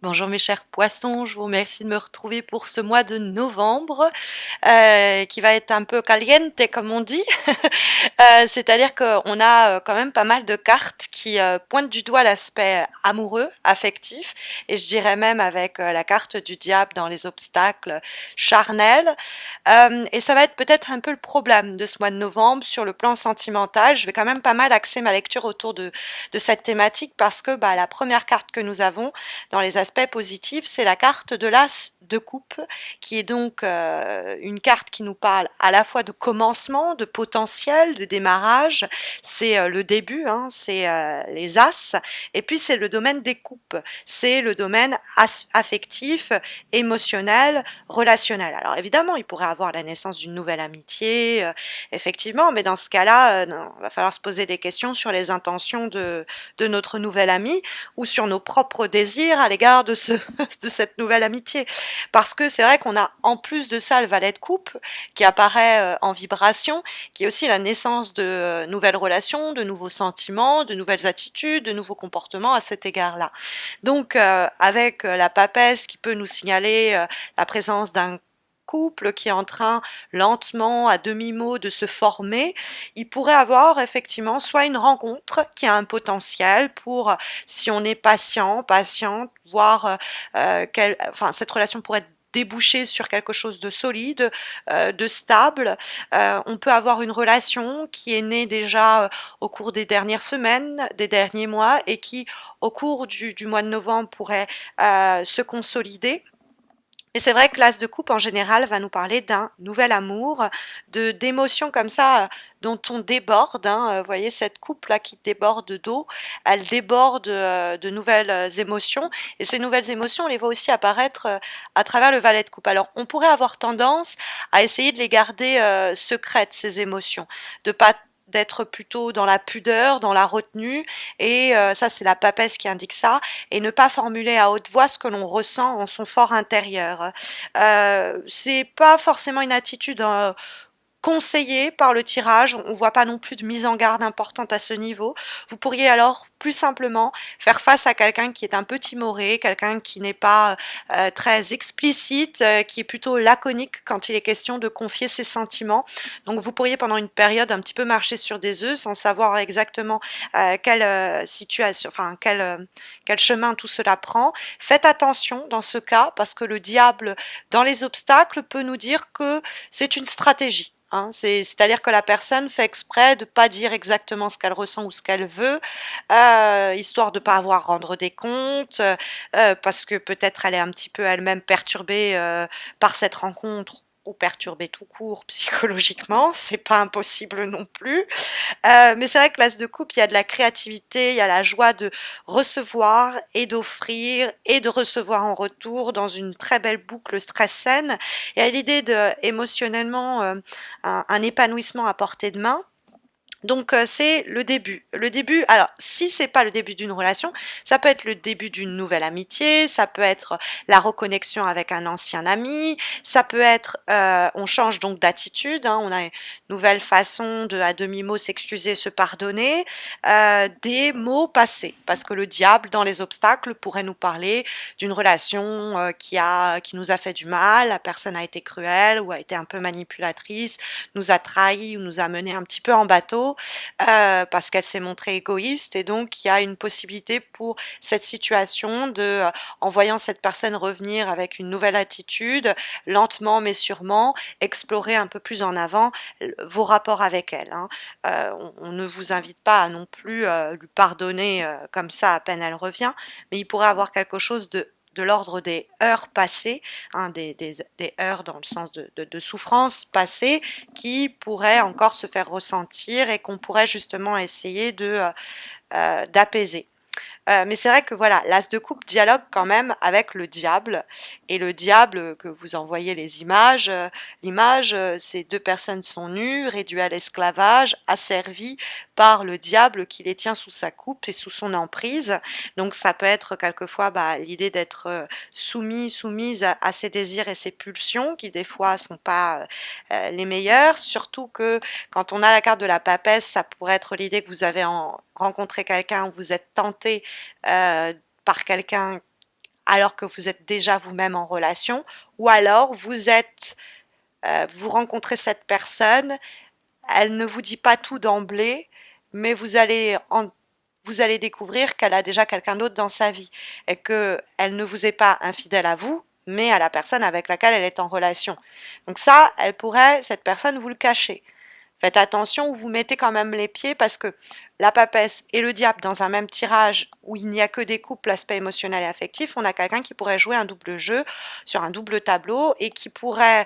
Bonjour mes chers poissons, je vous remercie de me retrouver pour ce mois de novembre qui va être un peu caliente comme on dit. C'est-à-dire qu'on a quand même pas mal de cartes qui pointent du doigt l'aspect amoureux, affectif, et je dirais même avec la carte du diable dans les obstacles charnels. Et ça va être peut-être un peu le problème de ce mois de novembre sur le plan sentimental. Je vais quand même pas mal axer ma lecture autour de cette thématique parce que la première carte que nous avons dans les aspects positifs, c'est la carte de l'As de coupe, qui est donc une carte qui nous parle à la fois de commencement, de potentiel, de démarrage. C'est le début, hein, c'est les As, et puis c'est le domaine des coupes, c'est le domaine affectif, émotionnel, relationnel. Alors évidemment, il pourrait avoir la naissance d'une nouvelle amitié, effectivement, mais dans ce cas-là, il va falloir se poser des questions sur les intentions de notre nouvel ami ou sur nos propres désirs à l'égard de de cette nouvelle amitié. Parce que c'est vrai qu'on a en plus de ça le valet de coupe qui apparaît en vibration, qui est aussi la naissance de nouvelles relations, de nouveaux sentiments, de nouvelles attitudes, de nouveaux comportements à cet égard-là. Donc avec la papesse qui peut nous signaler la présence d'un couple qui est en train lentement, à demi-mot, de se former, il pourrait avoir effectivement soit une rencontre qui a un potentiel pour, si on est patient, patiente, voir enfin, cette relation pourrait déboucher sur quelque chose de solide, de stable. On peut avoir une relation qui est née déjà au cours des dernières semaines, des derniers mois, et qui, au cours du mois de novembre, pourrait se consolider. Et c'est vrai que l'as de coupe en général va nous parler d'un nouvel amour, de d'émotions comme ça dont on déborde. Hein. Vous voyez cette coupe là qui déborde d'eau, elle déborde de nouvelles émotions. Et ces nouvelles émotions, on les voit aussi apparaître à travers le valet de coupe. Alors on pourrait avoir tendance à essayer de les garder secrètes ces émotions, de pas d'être plutôt dans la pudeur, dans la retenue, et ça c'est la papesse qui indique ça, et ne pas formuler à haute voix ce que l'on ressent en son fort intérieur. C'est pas forcément une attitude conseillé par le tirage, on ne voit pas non plus de mise en garde importante à ce niveau. Vous pourriez alors plus simplement faire face à quelqu'un qui est un peu timoré, quelqu'un qui n'est pas très explicite, qui est plutôt laconique quand il est question de confier ses sentiments. Donc vous pourriez pendant une période un petit peu marcher sur des œufs sans savoir exactement quelle situation, enfin quel chemin tout cela prend. Faites attention dans ce cas parce que le diable dans les obstacles peut nous dire que c'est une stratégie. Hein, c'est-à-dire que la personne fait exprès de ne pas dire exactement ce qu'elle ressent ou ce qu'elle veut, histoire de ne pas avoir à rendre des comptes, parce que peut-être elle est un petit peu elle-même perturbée par cette rencontre ou perturbée tout court psychologiquement, c'est pas impossible non plus. Mais c'est vrai que l'as de coupe, il y a de la créativité, il y a la joie de recevoir et d'offrir et de recevoir en retour dans une très belle boucle très saine. Il y a l'idée de émotionnellement un épanouissement à portée de main. Donc c'est le début. Le début, alors si c'est pas le début d'une relation, ça peut être le début d'une nouvelle amitié, ça peut être la reconnexion avec un ancien ami, ça peut être, on change donc d'attitude, hein, on a une nouvelle façon de à demi-mot s'excuser, se pardonner, des mots passés, parce que le diable dans les obstacles pourrait nous parler d'une relation qui nous a fait du mal, la personne a été cruelle ou a été un peu manipulatrice, nous a trahis ou nous a mené un petit peu en bateau parce qu'elle s'est montrée égoïste et donc il y a une possibilité pour cette situation de, en voyant cette personne revenir avec une nouvelle attitude, lentement mais sûrement, explorer un peu plus en avant vos rapports avec elle. Hein. On ne vous invite pas à non plus lui pardonner comme ça à peine elle revient, mais il pourrait avoir quelque chose de l'ordre des heures passées, hein, des heures dans le sens de souffrance passée, qui pourraient encore se faire ressentir et qu'on pourrait justement essayer d'apaiser. Mais c'est vrai que voilà, l'as de coupe dialogue quand même avec le diable. Et le diable, que vous envoyez les images, l'image, ces deux personnes sont nues, réduites à l'esclavage, asservies par le diable qui les tient sous sa coupe et sous son emprise. Donc ça peut être quelquefois l'idée d'être soumis, soumise à ses désirs et ses pulsions, qui des fois sont pas les meilleurs. Surtout que quand on a la carte de la papesse, ça pourrait être l'idée que vous avez rencontré quelqu'un, vous êtes tenté par quelqu'un alors que vous êtes déjà vous-même en relation, ou alors vous rencontrez cette personne, elle ne vous dit pas tout d'emblée, mais vous allez découvrir qu'elle a déjà quelqu'un d'autre dans sa vie et que elle ne vous est pas infidèle à vous, mais à la personne avec laquelle elle est en relation. Donc ça, cette personne, vous le cacher. Faites attention où vous mettez quand même les pieds parce que la papesse et le diable dans un même tirage où il n'y a que des couples, l'aspect émotionnel et affectif, on a quelqu'un qui pourrait jouer un double jeu sur un double tableau et qui pourrait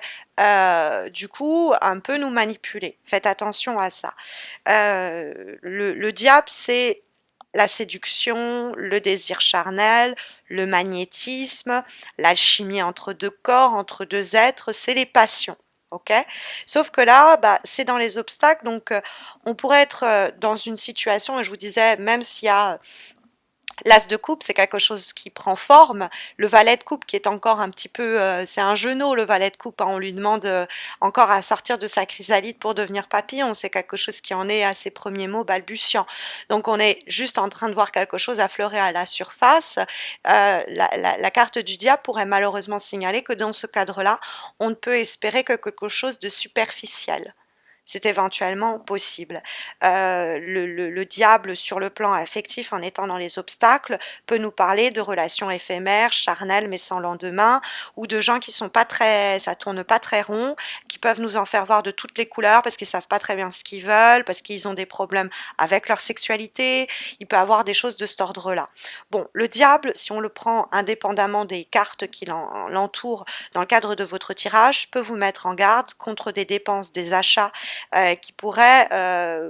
du coup un peu nous manipuler. Faites attention à ça. Le diable, c'est la séduction, le désir charnel, le magnétisme, l'alchimie entre deux corps, entre deux êtres, c'est les passions. Ok. Sauf que là, bah, c'est dans les obstacles, donc on pourrait être dans une situation, et je vous disais, même s'il y a l'as de coupe, c'est quelque chose qui prend forme. Le valet de coupe qui est encore un petit peu, c'est un genou le valet de coupe. Hein, on lui demande encore à sortir de sa chrysalide pour devenir papillon. C'est quelque chose qui en est à ses premiers mots balbutiants. Donc on est juste en train de voir quelque chose affleurer à la surface. La carte du diable pourrait malheureusement signaler que dans ce cadre-là, on ne peut espérer que quelque chose de superficiel. C'est éventuellement possible. Le diable, sur le plan affectif, en étant dans les obstacles, peut nous parler de relations éphémères, charnelles, mais sans lendemain, ou de gens qui sont pas très, ça tourne pas très rond, qui peuvent nous en faire voir de toutes les couleurs parce qu'ils savent pas très bien ce qu'ils veulent, parce qu'ils ont des problèmes avec leur sexualité. Il peut avoir des choses de cet ordre-là. Bon, le diable, si on le prend indépendamment des cartes qui l'entourent dans le cadre de votre tirage, peut vous mettre en garde contre des dépenses, des achats qui pourrait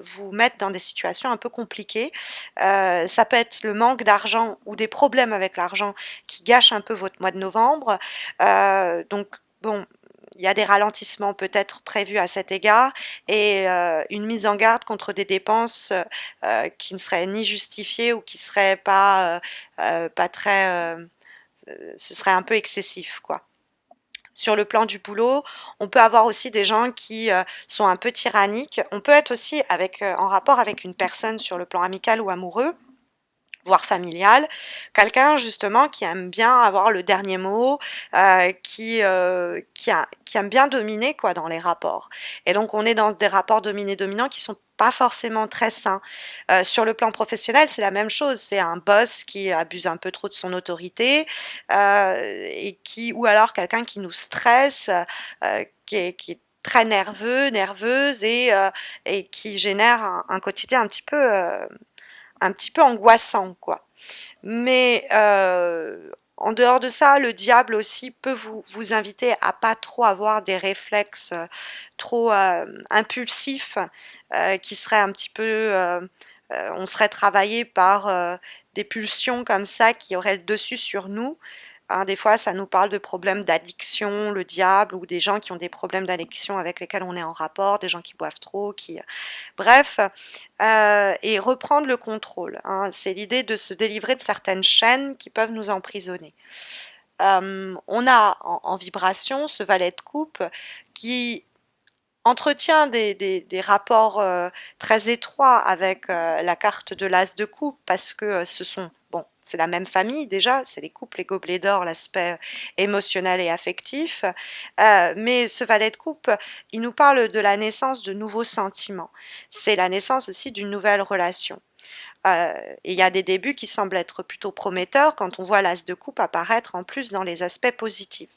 vous mettre dans des situations un peu compliquées. Ça peut être le manque d'argent ou des problèmes avec l'argent qui gâchent un peu votre mois de novembre. Donc, bon, il y a des ralentissements peut-être prévus à cet égard et une mise en garde contre des dépenses qui ne seraient ni justifiées ou qui seraient pas très... ce serait un peu excessif, quoi. Sur le plan du boulot, on peut avoir aussi des gens qui sont un peu tyranniques. On peut être aussi en rapport avec une personne sur le plan amical ou amoureux, voire familial, quelqu'un justement qui aime bien avoir le dernier mot, qui aime bien dominer quoi dans les rapports. Et donc on est dans des rapports dominés-dominants qui sont pas forcément très sains. Sur le plan professionnel, c'est la même chose. C'est un boss qui abuse un peu trop de son autorité ou alors quelqu'un qui nous stresse, qui est très nerveuse et qui génère un quotidien un petit peu angoissant, quoi. Mais en dehors de ça, le diable aussi peut vous inviter à pas trop avoir des réflexes trop impulsifs qui seraient un petit peu... on serait travaillé par des pulsions comme ça qui auraient le dessus sur nous. Hein, des fois, ça nous parle de problèmes d'addiction, le diable, ou des gens qui ont des problèmes d'addiction avec lesquels on est en rapport, des gens qui boivent trop, Bref, et reprendre le contrôle. Hein. C'est l'idée de se délivrer de certaines chaînes qui peuvent nous emprisonner. On a en vibration ce valet de coupe qui entretient des rapports très étroits avec la carte de l'as de coupe parce que bon, c'est la même famille déjà, c'est les couples, les gobelets d'or, l'aspect émotionnel et affectif, mais ce valet de coupe, il nous parle de la naissance de nouveaux sentiments. C'est la naissance aussi d'une nouvelle relation. Et il y a des débuts qui semblent être plutôt prometteurs quand on voit l'as de coupe apparaître en plus dans les aspects positifs.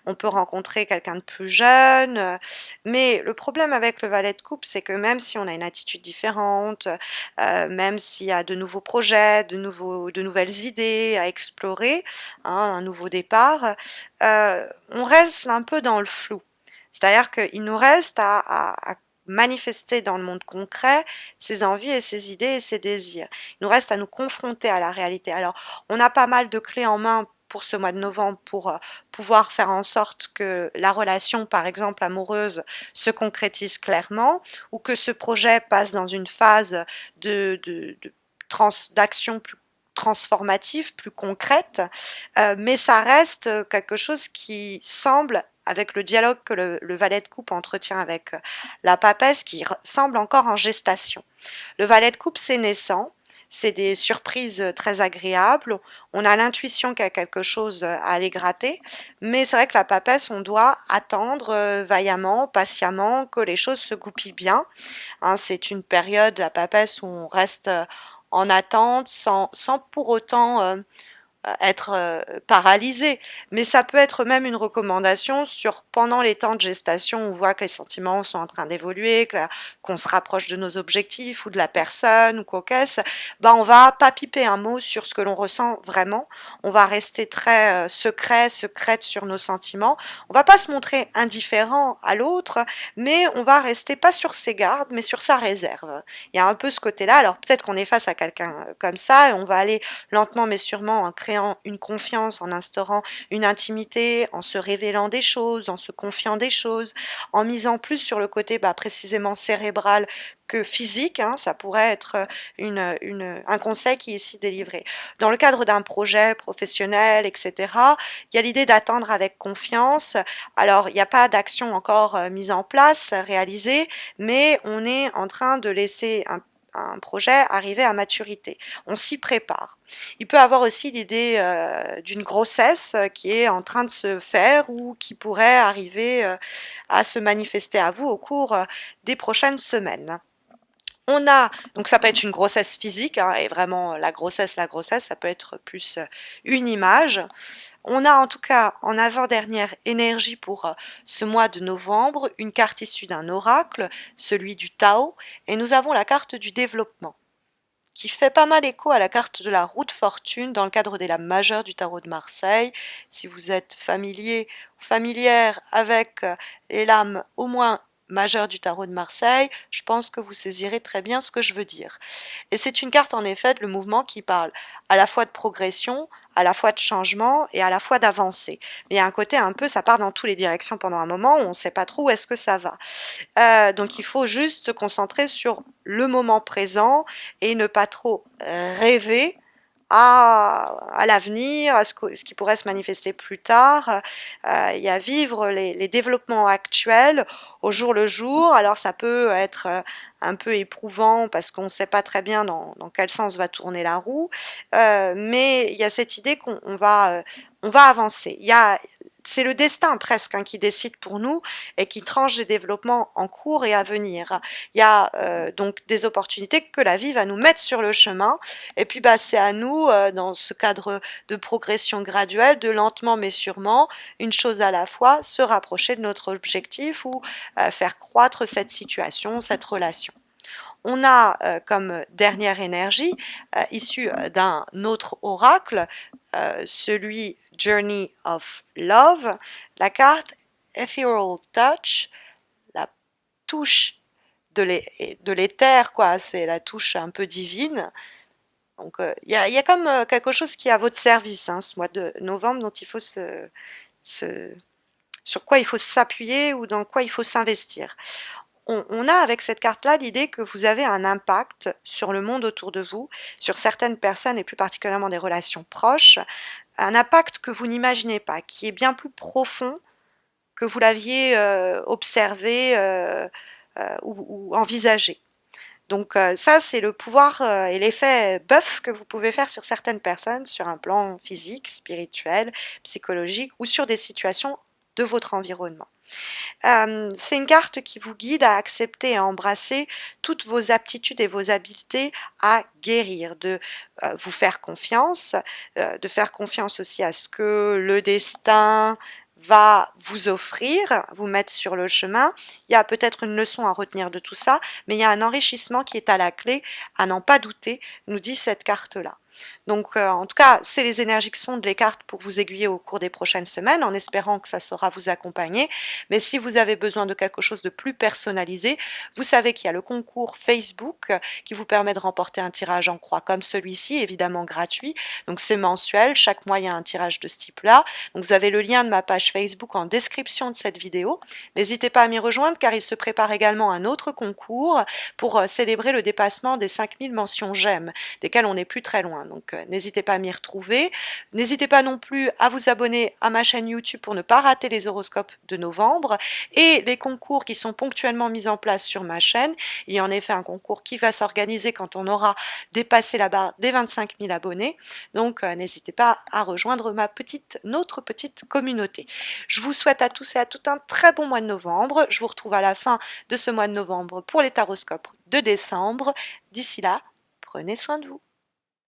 On peut rencontrer quelqu'un de plus jeune, mais le problème avec le valet de coupe, c'est que même si on a une attitude différente, même s'il y a de nouveaux projets, de nouvelles idées à explorer, hein, un nouveau départ, on reste un peu dans le flou. C'est-à-dire qu'il nous reste à manifester dans le monde concret ses envies et ses idées et ses désirs. Il nous reste à nous confronter à la réalité. Alors, on a pas mal de clés en main pour ce mois de novembre pour pouvoir faire en sorte que la relation, par exemple amoureuse, se concrétise clairement ou que ce projet passe dans une phase d'action plus transformative, plus concrète, mais ça reste quelque chose qui semble avec le dialogue que le valet de coupe entretient avec la papesse qui semble encore en gestation. Le valet de coupe, c'est naissant, c'est des surprises très agréables. On a l'intuition qu'il y a quelque chose à aller gratter, mais c'est vrai que la papesse, on doit attendre vaillamment, patiemment, que les choses se goupillent bien. Hein, c'est une période, la papesse, où on reste en attente sans pour autant être paralysé. Mais ça peut être même une recommandation sur pendant les temps de gestation, on voit que les sentiments sont en train d'évoluer, qu'on se rapproche de nos objectifs ou de la personne ou quoi qu'est-ce. Ben on va pas piper un mot sur ce que l'on ressent vraiment. On va rester très secrète sur nos sentiments. On va pas se montrer indifférent à l'autre, mais on va rester pas sur ses gardes, mais sur sa réserve. Il y a un peu ce côté-là. Alors peut-être qu'on est face à quelqu'un comme ça et on va aller lentement mais sûrement en créant une confiance, en instaurant une intimité, en se révélant des choses, en se confiant des choses, en misant plus sur le côté précisément cérébral que physique, hein, ça pourrait être un conseil qui est ici délivré. Dans le cadre d'un projet professionnel, etc., il y a l'idée d'attendre avec confiance. Alors, il n'y a pas d'action encore mise en place, réalisée, mais on est en train de laisser un projet arriver à maturité. On s'y prépare. Il peut avoir aussi l'idée d'une grossesse qui est en train de se faire ou qui pourrait arriver à se manifester à vous au cours des prochaines semaines. On a, donc ça peut être une grossesse physique, hein, et vraiment la grossesse, ça peut être plus une image. On a en tout cas en avant-dernière énergie pour ce mois de novembre, une carte issue d'un oracle, celui du Tao, et nous avons la carte du développement, qui fait pas mal écho à la carte de la roue de fortune dans le cadre des lames majeures du tarot de Marseille. Si vous êtes familier ou familière avec les lames au moins majeures du tarot de Marseille, je pense que vous saisirez très bien ce que je veux dire. Et c'est une carte en effet de le mouvement qui parle à la fois de progression, à la fois de changement et à la fois d'avancée. Mais il y a un côté un peu, ça part dans toutes les directions pendant un moment où on ne sait pas trop où est-ce que ça va. Donc il faut juste se concentrer sur le moment présent et ne pas trop rêver à l'avenir, à ce qui pourrait se manifester plus tard, et à vivre les développements actuels au jour le jour. Alors ça peut être un peu éprouvant parce qu'on ne sait pas très bien dans quel sens va tourner la roue, mais il y a cette idée qu'on on va avancer. C'est le destin presque, hein, qui décide pour nous et qui tranche les développements en cours et à venir. Il y a donc des opportunités que la vie va nous mettre sur le chemin, et puis c'est à nous, dans ce cadre de progression graduelle, de lentement mais sûrement, une chose à la fois, se rapprocher de notre objectif ou faire croître cette situation, cette relation. On a comme dernière énergie, issue d'un autre oracle, celui Journey of Love, la carte Ethereal Touch, la touche de l'éther, quoi, c'est la touche un peu divine. Donc il y a comme quelque chose qui est à votre service, hein, ce mois de novembre, dont il faut sur quoi il faut s'appuyer ou dans quoi il faut s'investir. On a avec cette carte-là l'idée que vous avez un impact sur le monde autour de vous, sur certaines personnes et plus particulièrement des relations proches, un impact que vous n'imaginez pas, qui est bien plus profond que vous l'aviez observé ou envisagé. Donc ça, c'est le pouvoir et l'effet bœuf que vous pouvez faire sur certaines personnes, sur un plan physique, spirituel, psychologique ou sur des situations de votre environnement. C'est une carte qui vous guide à accepter et à embrasser toutes vos aptitudes et vos habiletés à guérir, de vous faire confiance, de faire confiance aussi à ce que le destin va vous offrir, vous mettre sur le chemin. Il y a peut-être une leçon à retenir de tout ça, mais il y a un enrichissement qui est à la clé, à n'en pas douter, nous dit cette carte-là. Donc en tout cas, c'est les énergies que sont les cartes pour vous aiguiller au cours des prochaines semaines, en espérant que ça saura vous accompagner. Mais si vous avez besoin de quelque chose de plus personnalisé, vous savez qu'il y a le concours Facebook qui vous permet de remporter un tirage en croix comme celui-ci, évidemment gratuit. Donc c'est mensuel, chaque mois il y a un tirage de ce type-là. Donc vous avez le lien de ma page Facebook en description de cette vidéo. N'hésitez pas à m'y rejoindre car il se prépare également un autre concours pour célébrer le dépassement des 5000 mentions j'aime, desquelles on n'est plus très loin. Donc n'hésitez pas à m'y retrouver. N'hésitez pas non plus à vous abonner à ma chaîne YouTube pour ne pas rater les horoscopes de novembre et les concours qui sont ponctuellement mis en place sur ma chaîne. Il y a en effet un concours qui va s'organiser quand on aura dépassé la barre des 25 000 abonnés. Donc n'hésitez pas à rejoindre notre petite communauté. Je vous souhaite à tous et à toutes un très bon mois de novembre. Je vous retrouve à la fin de ce mois de novembre pour les taroscopes de décembre. D'ici là, prenez soin de vous.